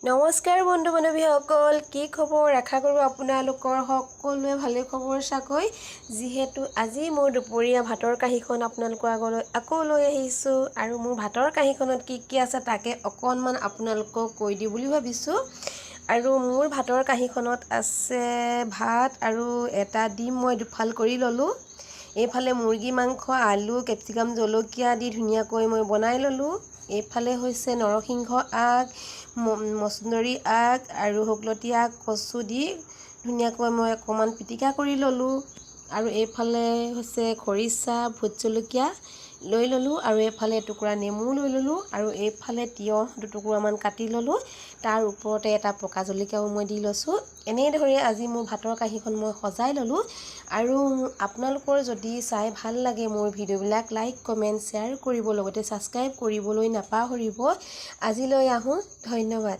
নমস্কাৰ বন্ধু বান্ধৱীসকল, কি খবৰ? আশা কৰোঁ আপোনালোকৰ সকলোৱে ভালে খবৰ চাগৈ। যিহেতু আজি মোৰ দুপৰীয়া ভাতৰ কাঁহীখন আপোনালোকৰ আগলৈ আকৌ লৈ আহিছোঁ আৰু মোৰ ভাতৰ কাঁহীখনত কি আছে তাকে অকণমান আপোনালোকক কৈ দিওঁ বুলি ভাবিছোঁ। আৰু মোৰ ভাতৰ কাঁহীখনত আছে ভাত আৰু এটা ডিম মই দুফাল কৰি ল'লোঁ। এইফালে মুৰ্গী মাংস, আলু, কেপচিকাম, জলকীয়া দি ধুনীয়াকৈ মই বনাই ল'লোঁ। এইফালে হৈছে নৰসিংহ আগ, মচুন্দৰী আগ আৰু শুকলতি আগ, কচু দি ধুনীয়াকৈ মই অকণমান পিটিকা কৰি ল'লোঁ। আৰু এইফালে হৈছে খৰিচা, ভোট জলকীয়া লৈ ল'লোঁ আৰু এইফালে এটুকুৰা নেমু লৈ ল'লোঁ আৰু এইফালে তিয়ঁহ দুটুকুৰামান কাটি ল'লোঁ। তাৰ ওপৰতে এটা পকা জলকীয়াও মই দি লৈছোঁ। এনেদৰে আজি মোৰ ভাতৰ কাঁহীখন মই সজাই ল'লোঁ। আৰু আপোনালোকৰ যদি চাই ভাল লাগে মোৰ ভিডিঅ'বিলাক, লাইক, কমেণ্ট, শ্বেয়াৰ কৰিব, লগতে ছাবস্ক্ৰাইব কৰিবলৈ নাপাহৰিব। আজিলৈ আহোঁ, ধন্যবাদ।